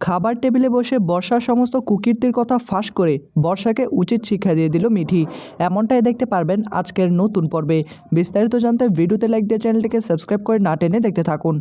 খাবার টেবিলে বসে বর্ষার সমস্ত কুকীর্তির কথা ফাঁস করে বর্ষাকে উচিত শিক্ষা দিয়ে দিল মিঠি। এমনটাই দেখতে পারবেন আজকের নতুন পর্বে। বিস্তারিত জানতে ভিডিওতে লাইক দিয়ে চ্যানেলটিকে সাবস্ক্রাইব করে না টেনে দেখতে থাকুন।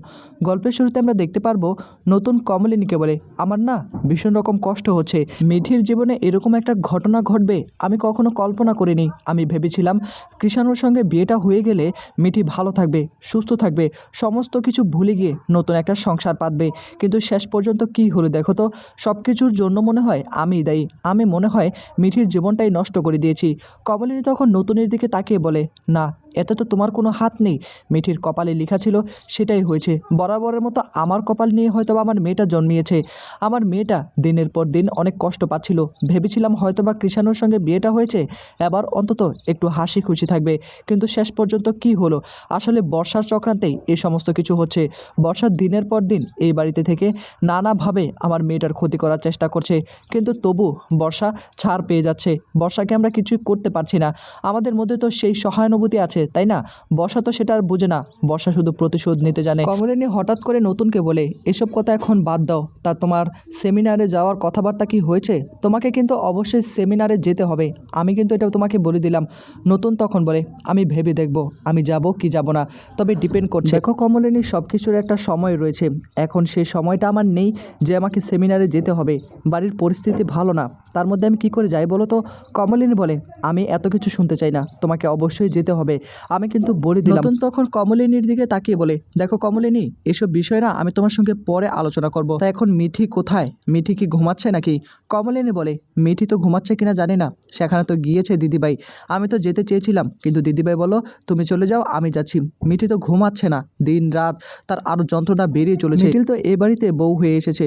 গল্পের শুরুতে আমরা দেখতে পারবো নতুন কমলিনীকে বলে, আমার না ভীষণ রকম কষ্ট হচ্ছে। মিঠির জীবনে এরকম একটা ঘটনা ঘটবে আমি কখনো কল্পনা করিনি। আমি ভেবেছিলাম কৃষাণুর সঙ্গে বিয়েটা হয়ে গেলে মিঠি ভালো থাকবে, সুস্থ থাকবে, সমস্ত কিছু ভুলে গিয়ে নতুন একটা সংসার পাতবে। কিন্তু শেষ পর্যন্ত কী হলো দেখো তো। সব কিছুর জন্য মনে হয় আমিই দায়ী। আমি মনে হয় মিঠির জীবনটাই নষ্ট করে দিয়েছি। কমলিনী তখন নতুনের দিকে তাকিয়ে বলে, না, এতে তো তোমার কোনো হাত নেই। মিঠির কপালে লেখা ছিল সেটাই হয়েছে। বরাবরের মতো আমার কপাল নিয়ে হয়তো আমার মেয়েটা জন্মিয়েছে। আমার মেয়েটা দিনের পর দিন অনেক কষ্ট পাচ্ছিল। ভেবেছিলাম হয়তোবা কৃষাণুর সঙ্গে বিয়েটা হয়েছে, এবার অন্তত একটু হাসি খুশি থাকবে। কিন্তু শেষ পর্যন্ত কি হলো, আসলে বর্ষার চক্রান্তেই এই সমস্ত কিছু হচ্ছে। বর্ষার দিনের পর দিন এই বাড়িতে থেকে নানাভাবে আমার মেয়েটার ক্ষতি করার চেষ্টা করছে, কিন্তু তবু বর্ষা ছাড় পেয়ে যাচ্ছে। বর্ষাকে আমরা কিছুই করতে পারছি না। আমাদের মধ্যে তো সেই সহানুভূতি আছে, তাই না? বর্ষা তো সেটা আর বুঝে না। বর্ষা শুধু প্রতিশোধ নিতে জানে। কমলিনী হঠাৎ করে নতুনকে বলে, এসব কথা এখন বাদ দাও। তা তোমার সেমিনারে যাওয়ার কথাবার্তা কি হয়েছে? তোমাকে কিন্তু অবশ্যই সেমিনারে যেতে হবে। আমি কিন্তু এটা তোমাকে বলে দিলাম। নতুন তখন বলে, আমি ভেবে দেখব আমি যাব কি যাব না, তবে ডিপেন্ড করছে। দেখো কমলিনী, সব কিছুর একটা সময় রয়েছে। এখন সেই সময়টা আমার নেই যে আমাকে সেমিনারে যেতে হবে। বাড়ির পরিস্থিতি ভালো না, তার মধ্যে আমি কি করে যাই বলো তো? কমলিনী বলে, আমি এত কিছু শুনতে চাই না, তোমাকে অবশ্যই যেতে হবে। আমি কিন্তু বলে দিলাম। নতুন তখন কমলিনীর দিকে তাকিয়ে বলে, দেখো কমলিনী, এসব বিষয় না আমি তোমার সঙ্গে পরে আলোচনা করব। তা এখন মিঠি কোথায়? মিঠি কি ঘুমাচ্ছে নাকি? কমলিনী বলে, মিঠি তো ঘুমাচ্ছে কিনা জানি না, সেখানে তো গিয়েছে দিদিভাই। আমি তো যেতে চেয়েছিলাম, কিন্তু দিদিভাই বলো তুমি চলে যাও, আমি যাচ্ছি। মিঠি তো ঘুমাচ্ছে না, দিন রাত তার আরও যন্ত্রণা বেরিয়ে চলেছে। নিখিল তো এ বাড়িতে বউ হয়ে এসেছে।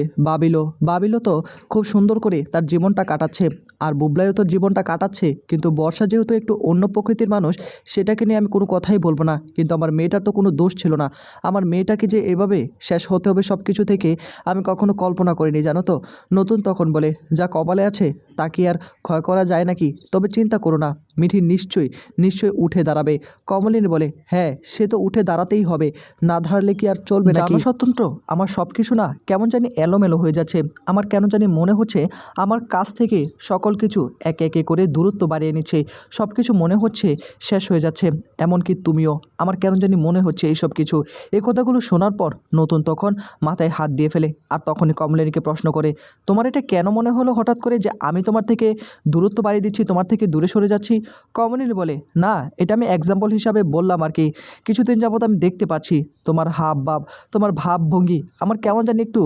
বাবিলো তো খুব সুন্দর করে তার জীবনটা কাটাচ্ছে, আর বুবলাইও তো জীবনটা কাটাচ্ছে। কিন্তু বর্ষা যেহেতু একটু অন্য প্রকৃতির মানুষ, সেটাকে নিয়ে আমি কোনো কথাই বলবো না। কিন্তু আমার মেয়েটার তো কোনো দোষ ছিল না। আমার মেয়েটাকে যে এভাবে শেষ হতে হবে সব কিছু থেকে, আমি কখনো কল্পনা করিনি, জানো তো। নতুন তখন বলে, যা কপালে আছে তা কি আর ক্ষয় করা যায় নাকি? তবে চিন্তা করো না, মিঠি নিশ্চয়ই উঠে দাঁড়াবে। কমলিনী বলে, হ্যাঁ, সে তো উঠে দাঁড়াতেই হবে, না দাঁড়ালে কি আর চলবে নাকি? স্বতন্ত্র, আমার সব কিছু না কেমন জানি এলোমেলো হয়ে যাচ্ছে। আমার কেন জানি মনে হচ্ছে আমার কাছ থেকে সকল কিছু একে একে করে দূরত্ব বাড়িয়ে নিচ্ছে। সব কিছু মনে হচ্ছে শেষ হয়ে যাচ্ছে, এমনকি তুমিও। আমার কেন জানি মনে হচ্ছে এইসব কিছু। এই কথাগুলো শোনার পর নতুন তখন মাথায় হাত দিয়ে ফেলে, আর তখনই কমলিনীকে প্রশ্ন করে, তোমার এটা কেন মনে হলো হঠাৎ করে যে আমি তোমার থেকে দূরত্ব বাড়িয়ে দিচ্ছি, তোমার থেকে দূরে সরে যাচ্ছি? কমলিনী বলে, না, এটা আমি এক্সাম্পল হিসাবে বললাম আর কি। কিছুদিন যাবত আমি দেখতে পাচ্ছি তোমার হাব ভাব, তোমার ভাবভঙ্গি আমার কেমন জানি একটু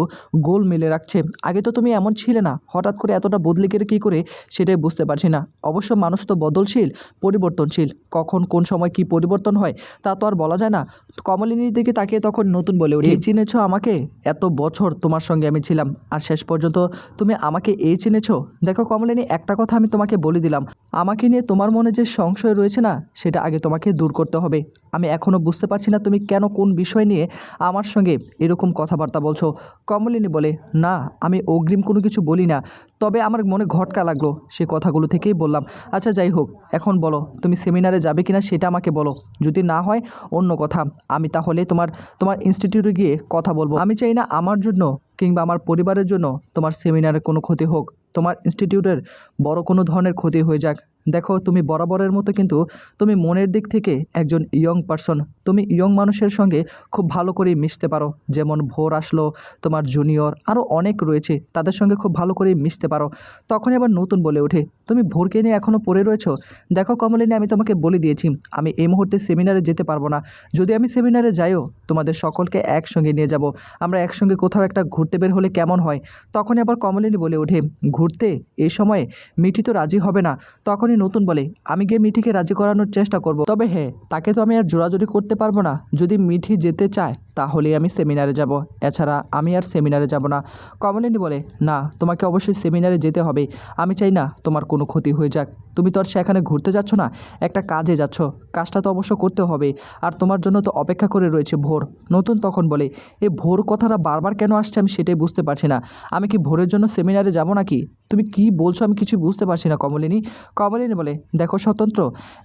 গোল মেলে রাখছে। আগে তো তুমি এমন ছিলে না, হঠাৎ করে এতটা বদলে গেলে কী করে সেটাই বুঝতে পারছি না। অবশ্য মানুষ তো বদলশীল, পরিবর্তনশীল, কখন কোন সময় কি পরিবর্তন হয় তা তো আর বলা যায় না। কমলিনীর দিকে তাকিয়ে তখন নতুন বলে ওঠে, এই চিনেছ আমাকে? এত বছর তোমার সঙ্গে আমি ছিলাম, আর শেষ পর্যন্ত তুমি আমাকে এই চিনেছ? দেখো কমলিনী, একটা কথা আমি তোমাকে বলে দিলাম, আমাকে নিয়ে তোমার মনে যে সংশয় রয়েছে না, সেটা আগে তোমাকে দূর করতে হবে। আমি এখনও বুঝতে পারছি না তুমি কেন, কোন বিষয় নিয়ে আমার সঙ্গে এরকম কথাবার্তা বলছো। কমলিনী বলে, না, আমি অগ্রিম কোনো কিছু বলি না, তবে আমার মনে ঘটকা লাগলো সে কথাগুলো থেকেই বললাম। আচ্ছা যাই হোক, এখন বলো তুমি সেমিনারে যাবে কিনা সেটা আমাকে বলো। যদি না হয় অন্য কথা, আমি তাহলে তোমার ইনস্টিটিউটে গিয়ে কথা বলবো। আমি চাই না আমার জন্য কিংবা আমার পরিবারের জন্য তোমার সেমিনারের কোনো ক্ষতি হোক, তোমার ইনস্টিটিউটের বড় কোনো ধরনের ক্ষতি হয়ে যাক। দেখো তুমি বরাবরের মতো কিন্তু তুমি মনের দিক থেকে একজন ইয়ং পারসন। তুমি ইয়ং মানুষের সঙ্গে খুব ভালো করে মিশতে পারো, যেমন ভোর আসলো, তোমার জুনিয়র আরও অনেক রয়েছে, তাদের সঙ্গে খুব ভালো করে মিশতে পারো। তখনই আবার নতুন বলে ওঠে, তুমি ভোরকে নিয়ে এখনও পড়ে রয়েছো? দেখো কমলিনী, আমি তোমাকে বলে দিয়েছি আমি এই মুহূর্তে সেমিনারে যেতে পারবো না। যদি আমি সেমিনারে যাইও, তোমাদের সকলকে একসঙ্গে নিয়ে যাব। আমরা একসঙ্গে কোথাও একটা ঘুরতে বের হলে কেমন হয়? তখনই আবার কমলিনী বলে ওঠে, ঘুরতে এই সময়ে মিঠি তো রাজি হবে না। তখনই নতুন বলে, আমি গিয়ে মিঠিকে রাজি করানোর চেষ্টা করব, তবে হ্যাঁ, তাকে তো আমি আর জোরাজুরি করতে পারবো না। যদি মিঠি যেতে চায় তাহলে আমি সেমিনারে যাব, এছাড়া আমি আর সেমিনারে যাব না। কমলিনী বলে, না, তোমাকে অবশ্যই সেমিনারে যেতে হবে। আমি চাই না তোমার কোনো ক্ষতি হয়ে যাক। তুমি তো আর সেখানে ঘুরতে যাচ্ছ না, একটা কাজে যাচ্ছ, কাজটা তো অবশ্য করতে হবে। আর তোমার জন্য তো অপেক্ষা করে রয়েছে ভোর। নতুন তখন বলে, এই ভোর কথাটা বারবার কেন আসছে আমি সেটাই বুঝতে পারছি না। আমি কি ভোরের জন্য সেমিনারে যাব নাকি? তুমি কি বলছো আমি কিছু বুঝতে পারছি না কমলিনী। কমলিনী বলে, দেখো স্বতন্ত্র,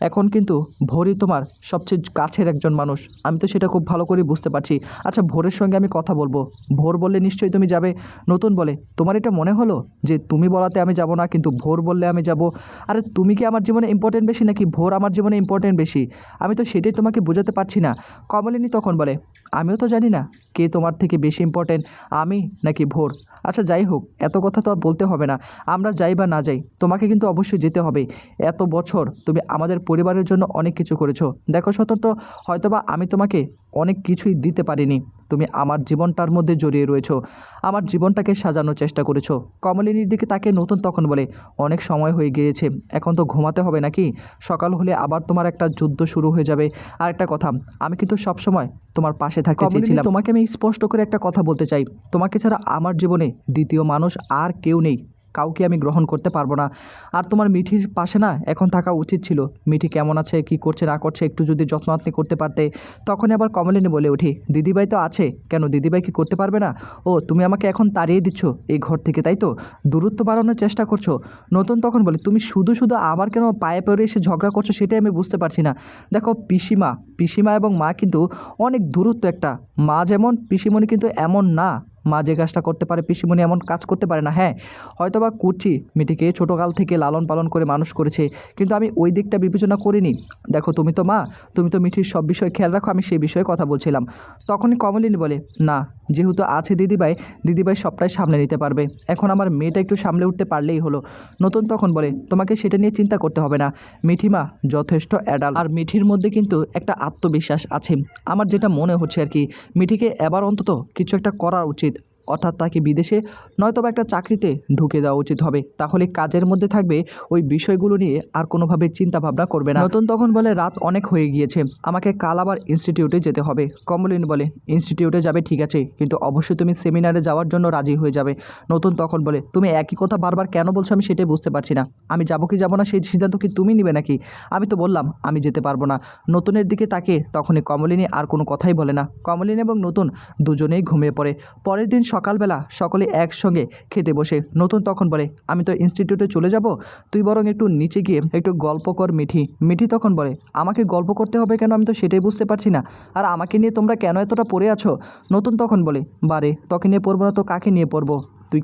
এখন কিন্তু ভোরই তোমার সবচেয়ে কাছের একজন মানুষ। আমি তো সেটা খুব ভালো করে বুঝতে পারছি। আচ্ছা ভোরের সঙ্গে আমি কথা বলবো, ভোর বললে নিশ্চয়ই তুমি যাবে। নতুন বলে তোমার এটা মনে হলো যে তুমি বলাতে আমি যাব না কিন্তু ভোর বললে আমি যাব? আরে তুমি কি আমার জীবনে ইম্পর্টেন্ট বেশি নাকি ভোর আমার জীবনে ইম্পর্টেন্ট বেশি? আমি তো সেটাই তোমাকে বোঝাতে পারছি না। কমলিনী তখন বলে আমিও তো জানি না কে তোমার থেকে বেশি ইম্পর্টেন্ট, আমি নাকি ভোর। আচ্ছা যাই হোক, এত কথা তো আর বলতে হবে না। আমরা যাই বা না যাই তোমাকে কিন্তু অবশ্যই যেতে হবে। এত বছর তুমি আমাদের পরিবারের জন্য অনেক কিছু করেছো। দেখো স্বতন্ত্র, হয়তোবা আমি তোমাকে অনেক কিছুই দিতে পারিনি, তুমি আমার জীবনটার মধ্যে জড়িয়ে রয়েছো, আমার জীবনটাকে সাজানোর চেষ্টা করেছো। কমলিনীর দিকে তাকে নতুন তখন বলে অনেক সময় হয়ে গিয়েছে, এখন তো ঘুমাতে হবে নাকি? সকাল হলে আবার তোমার একটা যুদ্ধ শুরু হয়ে যাবে। আর একটা কথা, আমি কিন্তু সবসময় তোমার পাশে থাকতে চেয়েছিলাম। তোমাকে আমি স্পষ্ট করে একটা কথা বলতে চাই, তোমাকে ছাড়া আমার জীবনে দ্বিতীয় মানুষ আর কেউ নেই, কাউকে আমি গ্রহণ করতে পারবো না। আর তোমার মিঠির পাশে না এখন থাকা উচিত ছিল। মিঠি কেমন আছে, কি করছে না করছে একটু যদি যত্ন আপনি করতে পারতে। তখনই আবার কমলিনী বলে উঠি দিদিভাই তো আছে, কেন দিদিভাই কি করতে পারবে না? ও তুমি আমাকে এখন তাড়িয়ে দিচ্ছ এই ঘর থেকে, তাই তো? দূরত্ব বাড়ানোর চেষ্টা করছো। নতুন তখন বলে তুমি শুধু শুধু আবার কেন পায়ে পড়ে এসে ঝগড়া করছো সেটাই আমি বুঝতে পারছি না। দেখো পিসিমা এবং মা কিন্তু অনেক দূরত্ব একটা। মা যেমন পিসিমণি কিন্তু এমন না, মা যে কাজটা করতে পারে পিসিমণি এমন কাজ করতে পারে না। হ্যাঁ হয়তোবা করছি, মিঠিকে ছোটোকাল থেকে লালন পালন করে মানুষ করেছে, কিন্তু আমি ওই দিকটা বিবেচনা করিনি। দেখো তুমি তো মা, তুমি তো মিঠির সব বিষয় খেয়াল রাখো, আমি সেই বিষয়ে কথা বলছিলাম। তখনই কমলিনী বলে না, যেহেতু আছে দিদিভাই সবটাই সামলে নিতে পারবে, এখন আমার মেয়েটা একটু সামলে উঠতে পারলেই হলো। নতুন তখন বলে তোমাকে সেটা নিয়ে চিন্তা করতে হবে না, মিঠিমা যথেষ্ট অ্যাডাল্ট, আর মিঠির মধ্যে কিন্তু একটা আত্মবিশ্বাস আছে। আমার যেটা মনে হচ্ছে আর কি, মিঠিকে এবার অন্তত কিছু একটা করা উচিত, অর্থাৎ তাকে বিদেশে নয়তোবা একটা চাকরিতে ঢুকে দেওয়া উচিত হবে, তাহলে কাজের মধ্যে থাকবে, ওই বিষয়গুলো নিয়ে আর কোনোভাবে চিন্তা ভাবনা করবে না। নতুন তখন বলে রাত অনেক হয়ে গিয়েছে, আমাকে কাল আবার ইনস্টিটিউটে যেতে হবে। কমলিনী বলে ইনস্টিটিউটে যাবে ঠিক আছে, কিন্তু অবশ্যই তুমি সেমিনারে যাওয়ার জন্য রাজি হয়ে যাবে। নতুন তখন বলে তুমি একই কথা বারবার কেন বলছো আমি সেটাই বুঝতে পারছি না, আমি যাবো কি যাবো না সেই সিদ্ধান্ত কি তুমি নিবে নাকি? আমি তো বললাম আমি যেতে পারবো না। নতুনের দিকে তাকে তখনই কমলিনী আর কোনো কথাই বলে না। কমলিনী এবং নতুন দুজনেই ঘুমিয়ে পড়ে। পরের দিন সকালবেলা সকলে একসঙ্গে খেতে বসে। নতুন তখন বলে আমি তো ইনস্টিটিউটে চলে যাব, তুই বরং একটু নিচে গিয়ে একটু গল্প কর। মিঠি তখন বলে আমাকে গল্প করতে হবে কেন, আমি তো সেটাই বুঝতে পারছি না, আর আমাকে নিয়ে তোমরা কেন এতটা পড়ে আছো? নতুন তখন বলে বারে তোকে নিয়ে পড়বো না তো কাকে নিয়ে পড়বো? তুই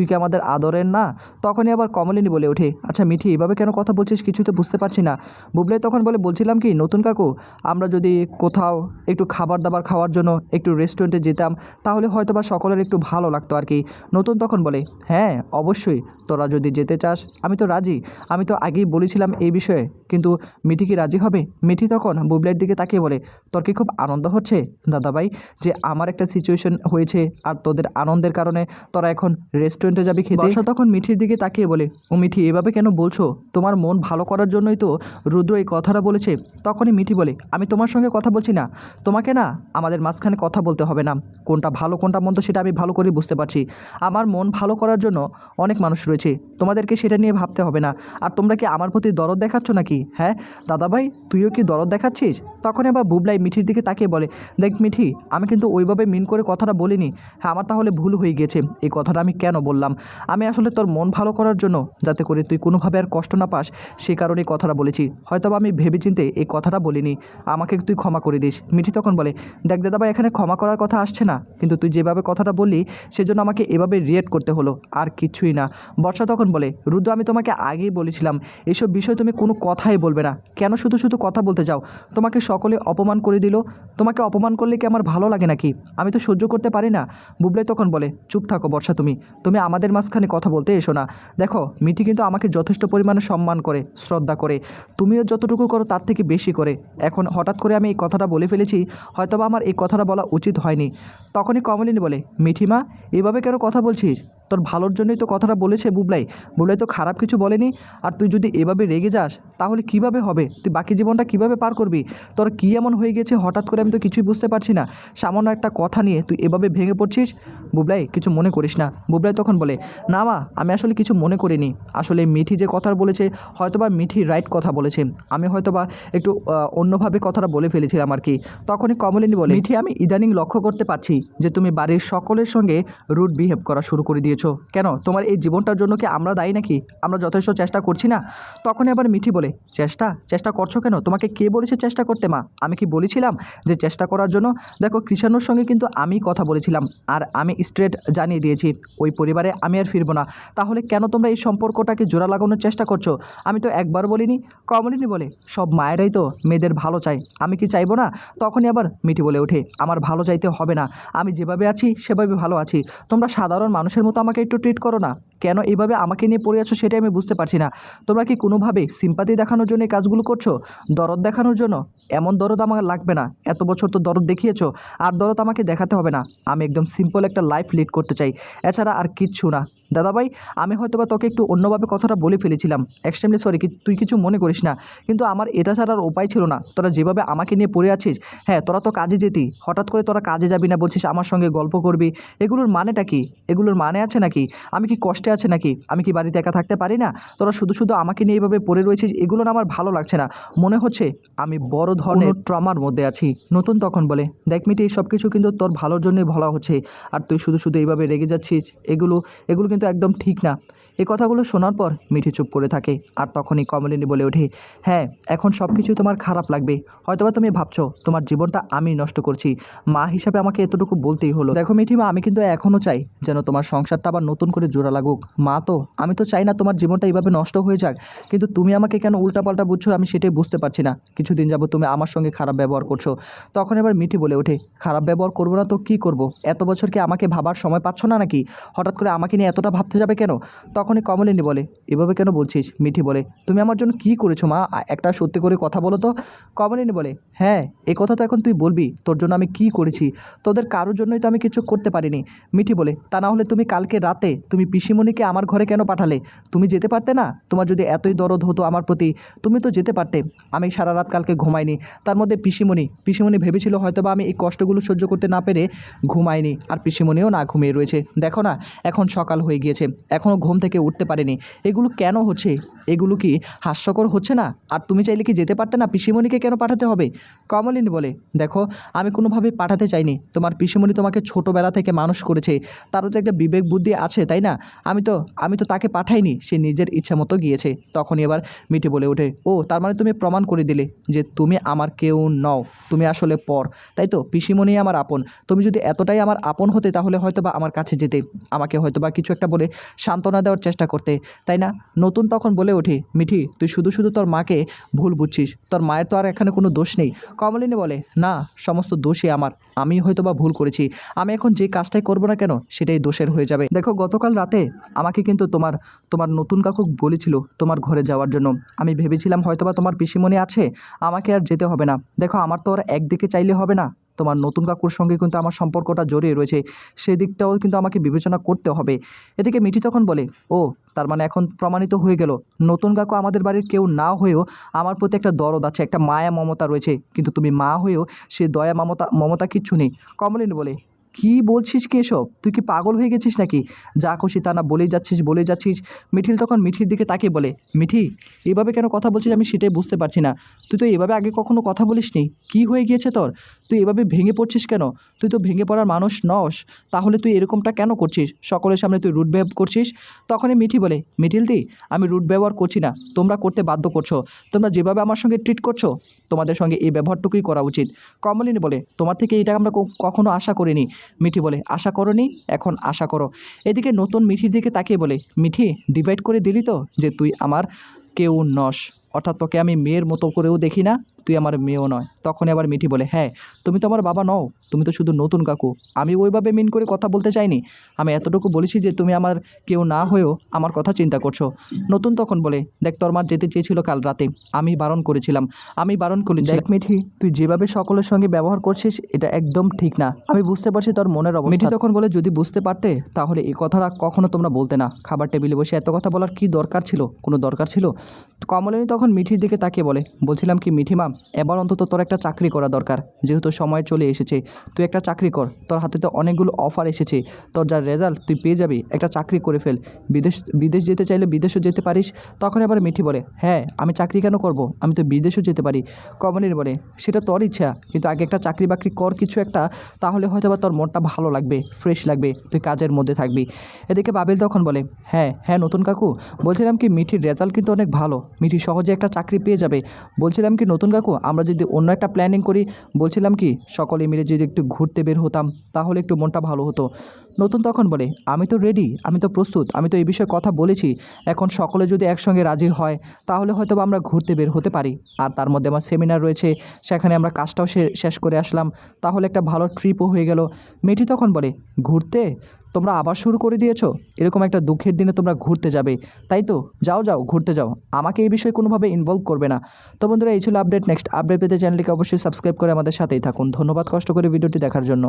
কি আমাদের আদরের না? তখনই আবার কমলিনী বলে ওঠে আচ্ছা মিঠি এভাবে কেন কথা বলছিস, কিছু তো বুঝতে পারছি না। বুবলাই তখন বলে বলছিলাম কি নতুন কাকু, আমরা যদি কোথাও একটু খাবার দাবার খাওয়ার জন্য একটু রেস্টুরেন্টে যেতাম তাহলে হয়তো বা সকলের একটু ভালো লাগতো আর কি। নতুন তখন বলে হ্যাঁ অবশ্যই, তোরা যদি যেতে চাস আমি তো রাজি, আমি তো আগেই বলেছিলাম এই বিষয়ে, কিন্তু মিঠি কি রাজি হবে? মিঠি তখন বুবলাইয়ের দিকে তাকিয়ে বলে তোর কি খুব আনন্দ হচ্ছে দাদাভাই যে আমার একটা সিচুয়েশন হয়েছে আর তোদের আনন্দের কারণে তোরা এখন রেস্টুরেন্টে যাবি খেতে? বর্ষা তখন মিঠির দিকে তাকিয়ে বলে ও মিঠি এভাবে কেন বলছো, তোমার মন ভালো করার জন্যই তো রুদ্র এই কথাটা বলেছে। তখনই মিঠি বলে আমি তোমার সঙ্গে কথা বলছি না, তোমাকে না আমাদের মাঝখানে কথা বলতে হবে না, কোনটা ভালো কোনটা মন্দ সেটা আমি ভালো করে বুঝতে পারছি। আমার মন ভালো করার জন্য অনেক মানুষ রয়েছে, তোমাদেরকে সেটা নিয়ে ভাবতে হবে না। আর তোমরা কি আমার প্রতি দরদ দেখাচ্ছ নাকি? হ্যাঁ দাদাভাই তুইও কি দরদ দেখাচ্ছিস? তখন আবার বুবলাই মিঠির দিকে তাকিয়ে বলে দেখ মিঠি, আমি কিন্তু ওইভাবে মিন করে কথাটা বলিনি, হ্যাঁ আমার তাহলে ভুল হয়ে গিয়েছে। এই কথাটা আমি কেন বললাম, আমি আসলে তোর মন ভালো করার জন্য, যাতে করে তুই কোনোভাবে আর কষ্ট না পাস সেই কারণে কথাটা বলেছি, হয়তোবা আমি ভেবেচিন্তে এই কথাটা বলিনি, আমাকে তুই ক্ষমা করে দিস। মিঠি তখন বলে দেখ দাদাভাই এখানে ক্ষমা করার কথা আসছে না, কিন্তু তুই যেভাবে কথাটা বললি সেজন্য আমাকে এভাবে রিয়েক্ট করতে হলো, আর কিছুই না। বর্ষা তখন বলে রুদ্র আমি তোমাকে আগেই বলেছিলাম এইসব বিষয় তুমি কোনো কথাই বলবে না, কেন শুধু শুধু কথা বলতে যাও? তোমাকে সকলে অপমান করে দিল, তোমাকে অপমান করলে কি আমার ভালো লাগে নাকি? আমি তো সহ্য করতে পারি না। বুবলাই তখন বলে চুপ থাকো বর্ষা, তুমি আমাদের মাঝখানে কথা বলতে এসো না। দেখো মিঠি কিন্তু আমাকে যথেষ্ট পরিমাণে সম্মান করে, শ্রদ্ধা করে, তুমিও যতটুকু করো তার থেকে বেশি করে। এখন হঠাৎ করে আমি এই কথাটা বলে ফেলেছি, হয়তোবা আমার এই কথাটা বলা উচিত হয়নি। তখনই কমলিনী বলে মিঠিমা এভাবে কেন কথা বলছিস, তোর ভালোর জন্যই তো কথাটা বলেছে বুবলাই তো খারাপ কিছু বলেনি। আর তুই যদি এভাবে রেগে যাস তাহলে কিভাবে হবে, তুই বাকি জীবনটা কিভাবে পার করবি? তোর কী এমন হয়ে গেছে হঠাৎ করে, আমি তো কিছুই বুঝতে পারছি না, সামান্য একটা কথা নিয়ে তুই এভাবে ভেঙে পড়ছিস। বুবলাই কিছু মনে করিস না। বুবলাই তখন বলে না মা আমি আসলে কিছু মনে করিনি, আসলে মিঠি যে কথা বলেছে হয়তোবা মিঠি রাইট কথা বলেছে, আমি হয়তোবা একটু অন্যভাবে কথাটা বলে ফেলেছিলাম আর কি। তখনই কমলিনী বলে মিঠি আমি ইদানিং লক্ষ্য করতে পারছি যে তুমি বাড়ির সকলের সঙ্গে রুড বিহেভ করা শুরু করে দিয়েছো। দিয়েছো কেন? তোমার এই জীবনটার জন্য কি আমরা দায়ী নাকি? আমরা যথেষ্ট চেষ্টা করছি না? তখনই আবার মিঠি বলে, চেষ্টা করছো কেন? তোমাকে কে বলেছে চেষ্টা করতে মা? আমি কি বলেছিলাম যে চেষ্টা করার জন্য? দেখো কৃষাণুর সঙ্গে কিন্তু আমি কথা বলেছিলাম, আর আমি স্ট্রেট জানিয়ে দিয়েছি ওই পরিবারে আমি আর ফিরবো না। তাহলে কেন তোমরা এই সম্পর্কটাকে জোড়া লাগানোর চেষ্টা করছো? আমি তো একবার বলিনি। কমলিনী বলে, সব মায়েরাই তো মেয়েদের ভালো চায়, আমি কি চাইবো না? তখনই আবার মিঠি বলে ওঠে, আমার ভালো চাইতে হবে না, আমি যেভাবে আছি সেভাবে ভালো আছি। তোমরা সাধারণ মানুষের মতো আমাকে একটু ট্রিট করো না। কেন এইভাবে আমাকে নিয়ে পড়ে আছো সেটাই আমি বুঝতে পারছি না। তোমরা কি কোনোভাবে সিম্পাতি দেখানোর জন্য এই কাজগুলো করছো? দরদ দেখানোর জন্য? এমন দরদ আমার লাগবে না। এত বছর তো দরদ দেখিয়েছো, আর দরদ আমাকে দেখাতে হবে না। আমি একদম সিম্পল একটা লাইফ লিড করতে চাই, এছাড়া আর কিচ্ছু না। দাদাভাই, আমি হয়তোবা তোকে একটু অন্যভাবে কথাটা বলে ফেলেছিলাম, এক্সট্রিমলি সরি, তুই কিছু মনে করিস না। কিন্তু আমার এটা ছাড়া আর উপায় ছিল না। তোরা যেভাবে আমাকে নিয়ে পড়ে আছিস, হ্যাঁ তোরা তো কাজে যেতি, হঠাৎ করে তোরা কাজে যাবি না বলছিস, আমার সঙ্গে গল্প করবি। এগুলোর মানেটা কি? এগুলোর মানে আছে নাকি? আমি কি কষ্টে আছে নাকি? আমি কি বাড়িতে একা থাকতে পারি না? তোরা শুধু শুধু আমাকে নিয়ে এইভাবে পড়ে রয়েছিস, এগুলো না আমার ভালো লাগছে না। মনে হচ্ছে আমি বড় ধরনের ট্রমার মধ্যে আছি। নতুন তখন বলে, দেখ মিটি, সব কিছু কিন্তু তোর ভালোর জন্যই বলা হচ্ছে, আর তুই শুধু শুধু এইভাবে রেগে যাচ্ছিস, এগুলো এগুলো কিন্তু একদম ঠিক না। এই কথাগুলো শোনার পর মিঠি চুপ করে থাকে, আর তখনই কমলিনী বলে ওঠে, হ্যাঁ এখন সব কিছু তোমার খারাপ লাগবে, হয়তোবা তুমি ভাবছো তোমার জীবনটা আমি নষ্ট করছি। মা হিসাবে আমাকে এতটুকু বলতেই হলো। দেখো মিঠি মা, আমি কিন্তু এখনও চাই যেন তোমার সংসারটা আবার নতুন করে জোড়া লাগুক। মা তো, আমি তো চাই না তোমার জীবনটা এইভাবে নষ্ট হয়ে যাক, কিন্তু তুমি আমাকে কেন উল্টাপাল্টা বুঝছো আমি সেটাই বুঝতে পারছি না। কিছুদিন যাবো তুমি আমার সঙ্গে খারাপ ব্যবহার করছো। তখন এবার মিঠি বলে ওঠে, খারাপ ব্যবহার করবো না তো কী করবো? এত বছর কি আমাকে ভাবার সময় পাচ্ছ না নাকি? হঠাৎ করে আমাকে নিয়ে এতটা ভাবতে যাবে কেন? তখনই কমলিনী বলে, এভাবে কেন বলছিস? মিঠি বলে, তুমি আমার জন্য কী করেছো মা? একটা সত্যি করে কথা বলো তো। কমলিনী বলে, হ্যাঁ এই কথা তো এখন তুই বলবি, তোর জন্য আমি কী করেছি? তোদের কারোর জন্যই তো আমি কিছু করতে পারিনি। মিঠি বলে, তা না হলে তুমি কালকে রাতে তুমি পিসিমণিকে আমার ঘরে কেন পাঠালে? তুমি যেতে পারতে না? তোমার যদি এতই দরদ হতো আমার প্রতি, তুমি তো যেতে পারতে। আমি সারা রাত কালকে ঘুমাইনি, তার মধ্যে পিসিমণি ভেবেছিল হয়তোবা আমি এই কষ্টগুলো সহ্য করতে না পেরে ঘুমাইনি, আর পিসিমণিও না ঘুমিয়ে রয়েছে। দেখো না, এখন সকাল হয়ে গিয়েছে, এখনও ঘুম থেকে উঠতে পারেনি। এগুলো কেন হচ্ছে? এগুলো কি হাস্যকর হচ্ছে না? আর তুমি চাইলে কি যেতে পারতে না? পিসিমণিকে কেন পাঠাতে হবে? কমলিনী বলে, দেখো আমি কোনোভাবে পাঠাতে চাইনি। তোমার পিসিমণি তোমাকে ছোটোবেলা থেকে মানুষ করেছে, তারও তো একটা বিবেক বুদ্ধি আছে তাই না? আমি তো তাকে পাঠাইনি, সে নিজের ইচ্ছা মতো গিয়েছে। তখনই এবার মিঠি বলে ওঠে, ও তার মানে তুমি প্রমাণ করে দিলে যে তুমি আমার কেউ নও, তুমি আসলে পর, তাই তো? পিসিমণি আমার আপন। তুমি যদি এতটাই আমার আপন হতে তাহলে হয়তোবা আমার কাছে যেতে, আমাকে হয়তোবা কিছু একটা বলে সান্ত্বনা দেওয়ার চেষ্টা করতে, তাই না? নতুন তখন বলে ওঠে, মিঠি তুই শুধু শুধু তোর মাকে ভুল বুঝছিস, তোর মায়ের তো আর এখানে কোনো দোষ নেই। কমলিনী বলে, না সমস্ত দোষই আমার, আমি হয়তোবা ভুল করেছি। আমি এখন যে কাজটাই করবো না কেন সেটাই দোষের হয়ে যাবে। দেখো গতকাল রাতে আমাকে কিন্তু তোমার নতুন কাকু বলেছিল তোমার ঘরে যাওয়ার জন্য। আমি ভেবেছিলাম হয়তোবা তোমার পিসিমণি আছে, আমাকে আর যেতে হবে না। দেখো আমার তো আর একদিকে চাইলে হবে না, তোমার নতুন কাকুর সঙ্গে কিন্তু আমার সম্পর্কটা জড়িয়ে রয়েছে, সেই দিকটাও কিন্তু আমাকে বিবেচনা করতে হবে। এদিকে মিঠি তখন বলে, ও তার মানে এখন প্রমাণিত হয়ে গেল নতুন কাকু আমাদের বাড়ির কেউ না হয়েও আমার প্রতি একটা দরদ আছে, একটা মায়া মমতা রয়েছে, কিন্তু তুমি মা হয়েও সে দয়া মমতা কিচ্ছু নেই। কমলিনী বলে, কী বলছিস কি এসব? তুই কি পাগল হয়ে গেছিস নাকি? যা খুশি তা না বলেই যাচ্ছিস। মিঠিল তখন মিঠির দিকে তাকিয়ে বলে, মিঠি এভাবে কেন কথা বলছিস আমি সেটাই বুঝতে পারছি না। তুই তো এভাবে আগে কখনো কথা বলিসনি, কী হয়ে গিয়েছে তোর? তুই এভাবে ভেঙে পড়ছিস কেন? তুই তো ভেঙে পড়ার মানুষ নস, তাহলে তুই এরকমটা কেন করছিস? সকলের সামনে তুই রুড ব্যবহার করছিস। তখনই মিঠি বলে, মিঠিলদি আমি রুড ব্যবহার করছি না, তোমরা করতে বাধ্য করছো। তোমরা যেভাবে আমার সঙ্গে ট্রিট করছো, তোমাদের সঙ্গে এই ব্যবহারটুকুই করা উচিত। কমলিনী বলে, তোমার থেকে এটা আমরা কখনো আশা করিনি। মিঠি বলে, আশা করোনি, এখন আশা করো। এদিকে নতুন মিঠির দিকে তাকিয়ে বলে, মিঠি ডিভাইড করে দিলি তো যে তুই আমার কেউ নস, অর্থাৎ তোকে আমি মেয়ের মতো করেও দেখি না, তুই আমার মেয়েও নয়। তখনই আবার মিঠি বলে, হ্যাঁ তুমি তো আমার বাবা নও, তুমি তো শুধু নতুন কাকু। আমি ওইভাবে মিন করে কথা বলতে চাইনি, আমি এতটুকু বলেছি যে তুমি আমার কেউ না হয়েও আমার কথা চিন্তা করছো। নতুন তখন বলে, দেখ তোর মা যেতে চেয়েছিল কাল রাতে, আমি বারণ করেছিলাম। দেখ মিঠি, তুই যেভাবে সকলের সঙ্গে ব্যবহার করছিস এটা একদম ঠিক না, আমি বুঝতে পারছি তোর মনের অবস্থা। মিঠি তখন বলে, যদি বুঝতে পারতে তাহলে এই কথাটা কখনো তোমরা বলতে না, খাবার টেবিলে বসে এত কথা বলার কি দরকার ছিল? কোনো দরকার ছিল? কমলিনী তখন মিঠির দিকে তাকিয়ে বলে, বলছিলাম কি মিঠি মা, এবার অন্তত তোর একটা চাকরি করা দরকার, যেহেতু সময় চলে এসেছে। তুই একটা চাকরি কর, তোর হাতে তো অনেকগুলো অফার এসেছে, তোর যা রেজাল্ট তুই পেয়ে যাবি, একটা চাকরি করে ফেল। বিদেশ যেতে চাইলে বিদেশও যেতে পারিস। তখন এবার মিঠি বলে, হ্যাঁ আমি চাকরি কেন করব, আমি তো বিদেশও যেতে পারি। কমলিনী বলে, সেটা তোর ইচ্ছা, কিন্তু আগে একটা চাকরি বাকরি কর কিছু একটা, তাহলে হয়তো বা তোর মনটা ভালো লাগবে, ফ্রেশ লাগবে, তুই কাজের মধ্যে থাকবি। এদিকে বাবিল তখন বলে, হ্যাঁ হ্যাঁ নতুন কাকু, বলছিলাম কি মিঠির রেজাল্ট কিন্তু অনেক ভালো, মিঠি সহজে একটা চাকরি পেয়ে যাবে। বলছিলাম কি নতুন কাকু, আমরা যদি অন্য একটা প্ল্যানিং করি, বলছিলাম কি সকলে মিলে যদি একটু ঘুরতে বের হতাম, তাহলে একটু মনটা ভালো হতো। নতুন তখন বলে, আমি তো রেডি, আমি তো প্রস্তুত, আমি তো এই বিষয়ে কথা বলেছি। এখন সকলে যদি একসঙ্গে রাজি হয়, তাহলে হয়তো বা আমরা ঘুরতে বের হতে পারি। আর তার মধ্যে আমার সেমিনার রয়েছে, সেখানে আমরা কাজটাও শেষ করে আসলাম, তাহলে একটা ভালো ট্রিপও হয়ে গেল। মিঠি তখন বলে, ঘুরতে তোমরা আবার শুরু করে দিয়েছো? এরকম একটা দুঃখের দিনে তোমরা ঘুরতে যাবে, তাই তো? যাও যাও ঘুরতে যাও, আমাকে এই বিষয়ে কোনোভাবে ইনভলভ করবে না। তো বন্ধুরা, এই ছিল আপডেট। নেক্সট আপডেট পেতে চ্যানেলটিকে অবশ্যই সাবস্ক্রাইব করে আমাদের সাথেই থাকুন। ধন্যবাদ কষ্ট করে ভিডিওটি দেখার জন্য।